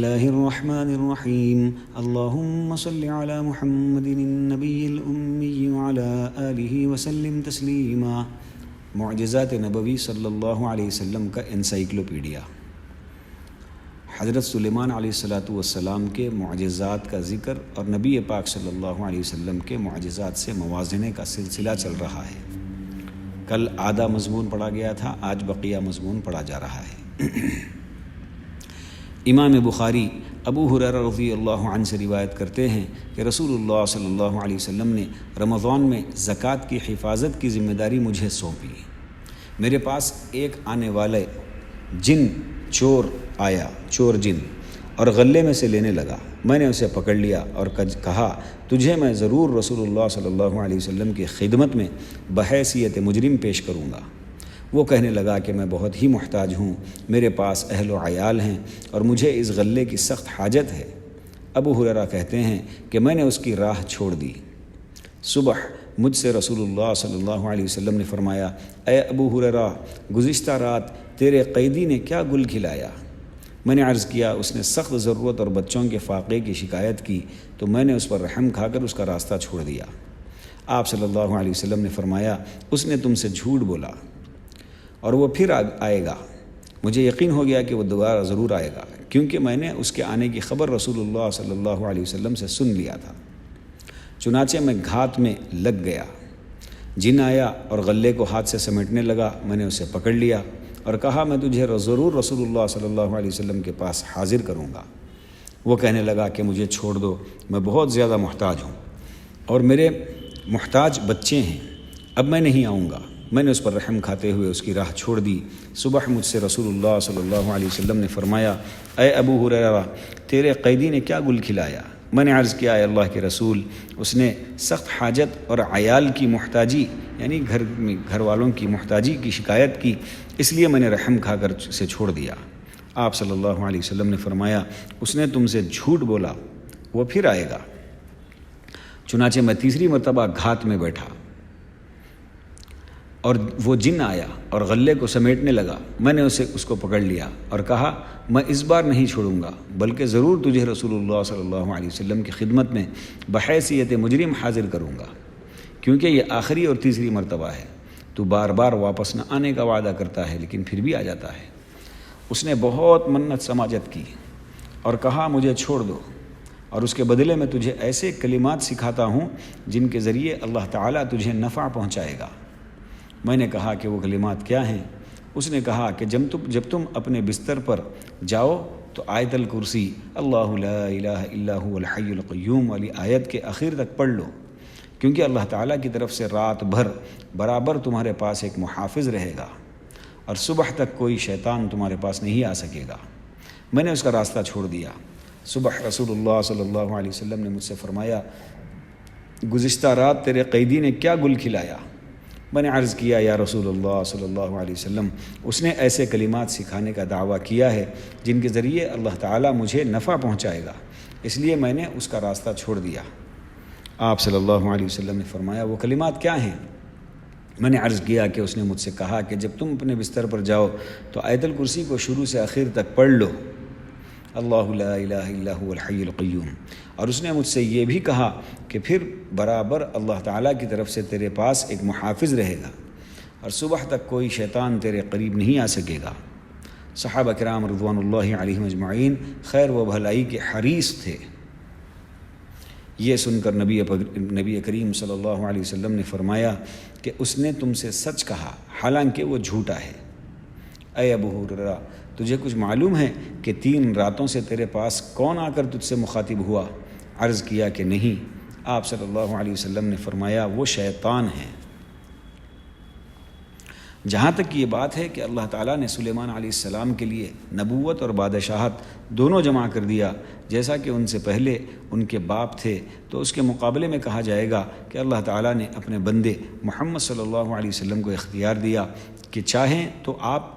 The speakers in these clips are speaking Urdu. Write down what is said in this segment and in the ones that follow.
اللہ الرحمن الرحیم اللہم صل علی محمد النبی الامی وعلی آلہ وسلم تسلیما۔ معجزات نبوی صلی اللہ علیہ وسلم کا انسائکلوپیڈیا۔ حضرت سلیمان علیہ السلام کے معجزات کا ذکر اور نبی پاک صلی اللہ علیہ وسلم کے معجزات سے موازنے کا سلسلہ چل رہا ہے۔ کل آدھا مضمون پڑھا گیا تھا، آج بقیہ مضمون پڑھا جا رہا ہے۔ امام بخاری ابو ہریرہ رضی اللہ عنہ سے روایت کرتے ہیں کہ رسول اللہ صلی اللہ علیہ وسلم نے رمضان میں زکوٰۃ کی حفاظت کی ذمہ داری مجھے سونپی۔ میرے پاس ایک آنے والے جن چور آیا، چور جن، اور غلے میں سے لینے لگا۔ میں نے اسے پکڑ لیا اور کہا، تجھے میں ضرور رسول اللہ صلی اللہ علیہ وسلم کی خدمت میں بحیثیت مجرم پیش کروں گا۔ وہ کہنے لگا کہ میں بہت ہی محتاج ہوں، میرے پاس اہل و عیال ہیں اور مجھے اس غلے کی سخت حاجت ہے۔ ابو ہریرہ کہتے ہیں کہ میں نے اس کی راہ چھوڑ دی۔ صبح مجھ سے رسول اللہ صلی اللہ علیہ وسلم نے فرمایا، اے ابو ہریرہ، گزشتہ رات تیرے قیدی نے کیا گل کھلایا؟ میں نے عرض کیا، اس نے سخت ضرورت اور بچوں کے فاقے کی شکایت کی تو میں نے اس پر رحم کھا کر اس کا راستہ چھوڑ دیا۔ آپ صلی اللہ علیہ وسلم نے فرمایا، اس نے تم سے جھوٹ بولا اور وہ پھر آئے گا۔ مجھے یقین ہو گیا کہ وہ دوبارہ ضرور آئے گا، کیونکہ میں نے اس کے آنے کی خبر رسول اللہ صلی اللہ علیہ وسلم سے سن لیا تھا۔ چنانچہ میں گھات میں لگ گیا۔ جن آیا اور غلے کو ہاتھ سے سمیٹنے لگا۔ میں نے اسے پکڑ لیا اور کہا، میں تجھے ضرور رسول اللہ صلی اللہ علیہ وسلم کے پاس حاضر کروں گا۔ وہ کہنے لگا کہ مجھے چھوڑ دو، میں بہت زیادہ محتاج ہوں اور میرے محتاج بچے ہیں، اب میں نہیں آؤں گا۔ میں نے اس پر رحم کھاتے ہوئے اس کی راہ چھوڑ دی۔ صبح مجھ سے رسول اللہ صلی اللہ علیہ وسلم نے فرمایا، اے ابو ہریرہ، تیرے قیدی نے کیا گل کھلایا؟ میں نے عرض کیا، اے اللہ کے رسول، اس نے سخت حاجت اور عیال کی محتاجی یعنی گھر والوں کی محتاجی کی شکایت کی، اس لیے میں نے رحم کھا کر اسے چھوڑ دیا۔ آپ صلی اللہ علیہ وسلم نے فرمایا، اس نے تم سے جھوٹ بولا، وہ پھر آئے گا۔ چنانچہ میں تیسری مرتبہ گھات میں بیٹھا اور وہ جن آیا اور غلے کو سمیٹنے لگا۔ میں نے اس کو پکڑ لیا اور کہا، میں اس بار نہیں چھوڑوں گا، بلکہ ضرور تجھے رسول اللہ صلی اللہ علیہ وسلم کی خدمت میں بحیثیت مجرم حاضر کروں گا، کیونکہ یہ آخری اور تیسری مرتبہ ہے۔ تو بار بار واپس نہ آنے کا وعدہ کرتا ہے لیکن پھر بھی آ جاتا ہے۔ اس نے بہت منت سماجت کی اور کہا، مجھے چھوڑ دو اور اس کے بدلے میں تجھے ایسے کلمات سکھاتا ہوں جن کے ذریعے اللہ تعالیٰ تجھے نفع پہنچائے گا۔ میں نے کہا کہ وہ کلمات کیا ہیں؟ اس نے کہا کہ جب تم اپنے بستر پر جاؤ تو آیت الکرسی اللہ لا الہ الا هو الحی القیوم والی آیت کے آخر تک پڑھ لو، کیونکہ اللہ تعالیٰ کی طرف سے رات بھر برابر تمہارے پاس ایک محافظ رہے گا اور صبح تک کوئی شیطان تمہارے پاس نہیں آ سکے گا۔ میں نے اس کا راستہ چھوڑ دیا۔ صبح رسول اللہ صلی اللہ علیہ وسلم نے مجھ سے فرمایا، گزشتہ رات تیرے قیدی نے کیا گل کھلایا؟ میں نے عرض کیا، یا رسول اللہ صلی اللہ علیہ وسلم، اس نے ایسے کلمات سکھانے کا دعویٰ کیا ہے جن کے ذریعے اللہ تعالیٰ مجھے نفع پہنچائے گا، اس لیے میں نے اس کا راستہ چھوڑ دیا۔ آپ صلی اللہ علیہ وسلم نے فرمایا، وہ کلمات کیا ہیں؟ میں نے عرض کیا کہ اس نے مجھ سے کہا کہ جب تم اپنے بستر پر جاؤ تو آیت الکرسی کو شروع سے آخر تک پڑھ لو، اللہ لا الہ الا هو الحی القیوم۔ اور اس نے مجھ سے یہ بھی کہا کہ پھر برابر اللہ تعالیٰ کی طرف سے تیرے پاس ایک محافظ رہے گا اور صبح تک کوئی شیطان تیرے قریب نہیں آ سکے گا۔ صحابہ کرام رضوان اللہ علیہم اجمعین خیر و بھلائی کے حریص تھے۔ یہ سن کر نبی کریم صلی اللہ علیہ وسلم نے فرمایا کہ اس نے تم سے سچ کہا، حالانکہ وہ جھوٹا ہے۔ اے ابو ہریرہ، تجھے کچھ معلوم ہے کہ 3 راتوں سے تیرے پاس کون آ کر تجھ سے مخاطب ہوا؟ عرض کیا کہ نہیں۔ آپ صلی اللہ علیہ وسلم نے فرمایا، وہ شیطان ہیں۔ جہاں تک یہ بات ہے کہ اللہ تعالیٰ نے سلیمان علیہ السلام کے لیے نبوت اور بادشاہت دونوں جمع کر دیا، جیسا کہ ان سے پہلے ان کے باپ تھے، تو اس کے مقابلے میں کہا جائے گا کہ اللہ تعالیٰ نے اپنے بندے محمد صلی اللہ علیہ وسلم کو اختیار دیا کہ چاہیں تو آپ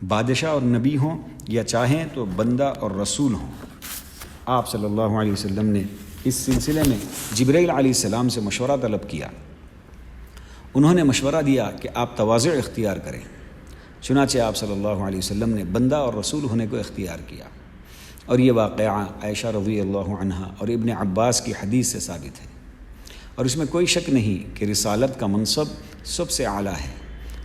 بادشاہ اور نبی ہوں یا چاہیں تو بندہ اور رسول ہوں۔ آپ صلی اللہ علیہ وسلم نے اس سلسلے میں جبرائیل علیہ السلام سے مشورہ طلب کیا۔ انہوں نے مشورہ دیا کہ آپ تواضع اختیار کریں۔ چنانچہ آپ صلی اللہ علیہ وسلم نے بندہ اور رسول ہونے کو اختیار کیا، اور یہ واقعہ عائشہ رضی اللہ عنہا اور ابن عباس کی حدیث سے ثابت ہے، اور اس میں کوئی شک نہیں کہ رسالت کا منصب سب سے اعلیٰ ہے،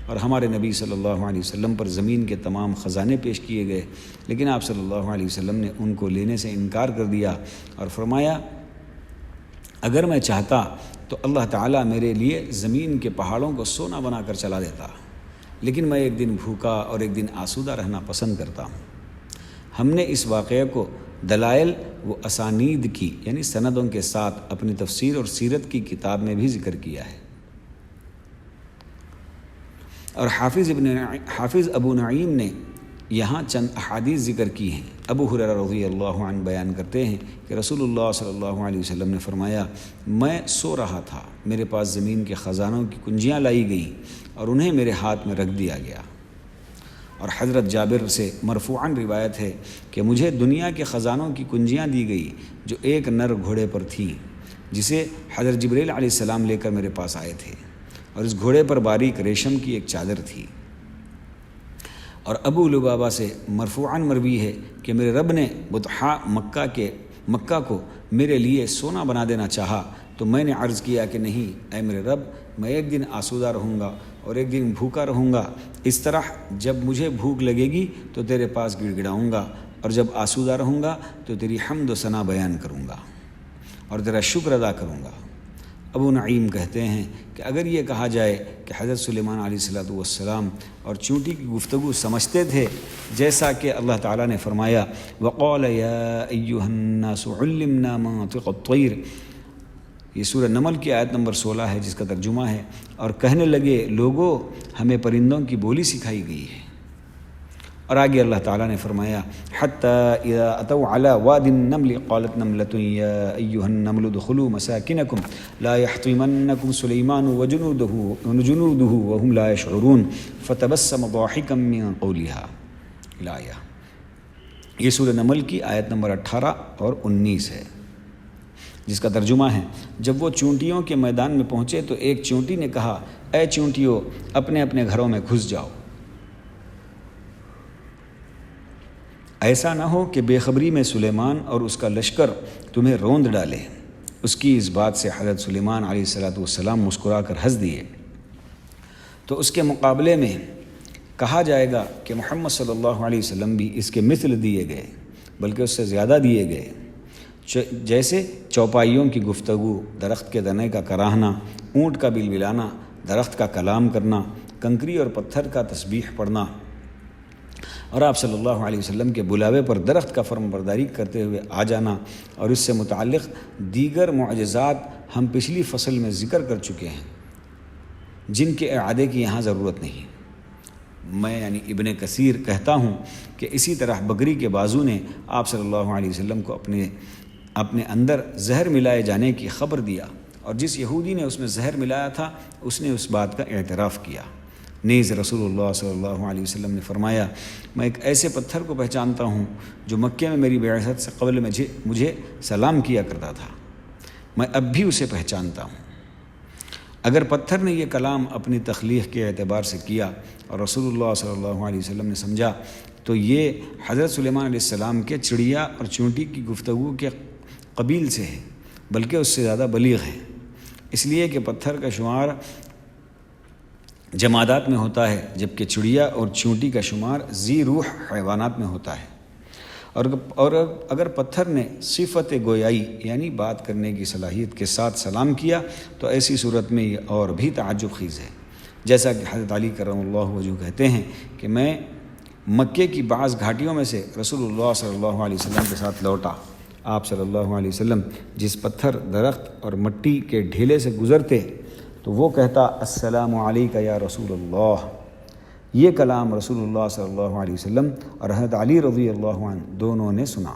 اور ہمارے نبی صلی اللہ علیہ وسلم پر زمین کے تمام خزانے پیش کیے گئے، لیکن آپ صلی اللہ علیہ وسلم نے ان کو لینے سے انکار کر دیا اور فرمایا اگر میں چاہتا تو اللہ تعالیٰ میرے لیے زمین کے پہاڑوں کو سونا بنا کر چلا دیتا، لیکن میں ایک دن بھوکا اور ایک دن آسودہ رہنا پسند کرتا ہوں۔ ہم نے اس واقعے کو دلائل و اسانید کی یعنی سندوں کے ساتھ اپنی تفسیر اور سیرت کی کتاب میں بھی ذکر کیا ہے، اور حافظ ابو نعیم نے یہاں چند احادیث ذکر کی ہیں۔ ابو ہریرہ رضی اللہ عنہ بیان کرتے ہیں کہ رسول اللہ صلی اللہ علیہ وسلم نے فرمایا میں سو رہا تھا، میرے پاس زمین کے خزانوں کی کنجیاں لائی گئیں اور انہیں میرے ہاتھ میں رکھ دیا گیا، اور حضرت جابر سے مرفوعاً روایت ہے کہ مجھے دنیا کے خزانوں کی کنجیاں دی گئی جو ایک نر گھوڑے پر تھیں، جسے حضرت جبریل علیہ السلام لے کر میرے پاس آئے تھے، اور اس گھوڑے پر باریک ریشم کی ایک چادر تھی۔ اور ابو لبابہ سے مرفوعاً مروی ہے کہ میرے رب نے بطحاء مکہ کو میرے لیے سونا بنا دینا چاہا تو میں نے عرض کیا کہ نہیں اے میرے رب، میں ایک دن آسودہ رہوں گا اور ایک دن بھوکا رہوں گا، اس طرح جب مجھے بھوک لگے گی تو تیرے پاس گڑ گڑاؤں گا، اور جب آسودہ رہوں گا تو تیری حمد و ثنا بیان کروں گا اور تیرا شکر ادا کروں گا۔ ابو نعیم کہتے ہیں کہ اگر یہ کہا جائے کہ حضرت سلیمان علیہ السلام اور چونٹی کی گفتگو سمجھتے تھے جیسا کہ اللہ تعالیٰ نے فرمایا وَقَالَ يَا أَيُّهَا النَّاسُ عُلِّمْنَا مَنطِقَ الطَّيْرِ، یہ سورہ نمل کی آیت نمبر 16 ہے جس کا ترجمہ ہے، اور کہنے لگے لوگو ہمیں پرندوں کی بولی سکھائی گئی ہے۔ اور آگے اللہ تعالیٰ نے فرمایا حَتَّى إِذَا أَتَوْا عَلَى وَادِ النَّمْلِ قَالَتْ نَمْلَةٌ يَا أَيُّهَا النَّمْلُ ادْخُلُوا مَسَاكِنَكُمْ لَا يَحْطِمَنَّكُمْ سُلَيْمَانُ وَجُنُودُهُ وَهُمْ لَا يَشْعُرُونَ فَتَبَسَّمَ ضَاحِكًا مِّن قَوْلِهَا الآیہ۔ یہ سورہ نمل کی آیت نمبر 18 اور 19 ہے، جس کا ترجمہ ہے جب وہ چونٹیوں کے میدان میں پہنچے تو ایک چونٹی نے کہا اے چونٹیوں اپنے اپنے گھروں میں گھس جاؤ، ایسا نہ ہو کہ بے خبری میں سلیمان اور اس کا لشکر تمہیں روند ڈالے۔ اس کی اس بات سے حضرت سلیمان علیہ السلام مسکرا کر ہنس دیے، تو اس کے مقابلے میں کہا جائے گا کہ محمد صلی اللہ علیہ وسلم بھی اس کے مثل دیے گئے، بلکہ اس سے زیادہ دیے گئے، جیسے چوپائیوں کی گفتگو، درخت کے تنے کا کراہنا، اونٹ کا بلبلانا، درخت کا کلام کرنا، کنکری اور پتھر کا تسبیح پڑھنا، اور آپ صلی اللہ علیہ وسلم کے بلاوے پر درخت کا فرم برداری کرتے ہوئے آ جانا، اور اس سے متعلق دیگر معجزات ہم پچھلی فصل میں ذکر کر چکے ہیں جن کے اعادے کی یہاں ضرورت نہیں۔ میں یعنی ابن کثیر کہتا ہوں کہ اسی طرح بکری کے بازو نے آپ صلی اللہ علیہ وسلم کو اپنے اندر زہر ملائے جانے کی خبر دیا، اور جس یہودی نے اس میں زہر ملایا تھا اس نے اس بات کا اعتراف کیا۔ نیز رسول اللہ صلی اللہ علیہ وسلم نے فرمایا میں ایک ایسے پتھر کو پہچانتا ہوں جو مکے میں میری بعثت سے قبل مجھے سلام کیا کرتا تھا، میں اب بھی اسے پہچانتا ہوں۔ اگر پتھر نے یہ کلام اپنی تخلیق کے اعتبار سے کیا اور رسول اللہ صلی اللہ علیہ وسلم نے سمجھا تو یہ حضرت سلیمان علیہ السلام کے چڑیا اور چونٹی کی گفتگو کے قبیل سے ہے، بلکہ اس سے زیادہ بلیغ ہے، اس لیے کہ پتھر کا شمار جمادات میں ہوتا ہے جبکہ چڑیا اور چونٹی کا شمار ذی روح حیوانات میں ہوتا ہے، اور اگر پتھر نے صفت گویائی یعنی بات کرنے کی صلاحیت کے ساتھ سلام کیا تو ایسی صورت میں یہ اور بھی تعجب خیز ہے، جیسا کہ حضرت علی کرم اللہ وجہ کہتے ہیں کہ میں مکے کی بعض گھاٹیوں میں سے رسول اللہ صلی اللہ علیہ وسلم کے ساتھ لوٹا، آپ صلی اللہ علیہ وسلم جس پتھر، درخت اور مٹی کے ڈھیلے سے گزرتے تو وہ کہتا السلام علیکہ یا رسول اللہ۔ یہ کلام رسول اللہ صلی اللہ علیہ وسلم اور حضرت علی رضی اللہ عنہ دونوں نے سنا۔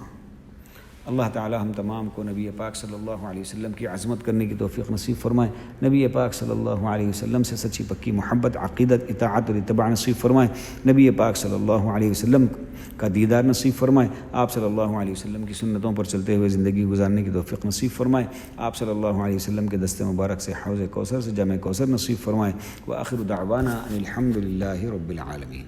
اللہ تعالی ہم تمام کو نبی پاک صلی اللہ علیہ وسلم کی عظمت کرنے کی توفیق نصیب فرمائے، نبی پاک صلی اللہ علیہ وسلم سے سچی پکی محبت، عقیدت، اطاعت اور اتباع نصیب فرمائے، نبی پاک صلی اللہ علیہ وسلم کا دیدار نصیب فرمائے، آپ صلی اللہ علیہ وسلم کی سنتوں پر چلتے ہوئے زندگی گزارنے کی توفیق نصیب فرمائے، آپ صلی اللہ علیہ وسلم کے دست مبارک سے حوض کوثر سے جام کوثر نصیب فرمائے، وآخر دعوانا ان الحمد للہ رب العالمین۔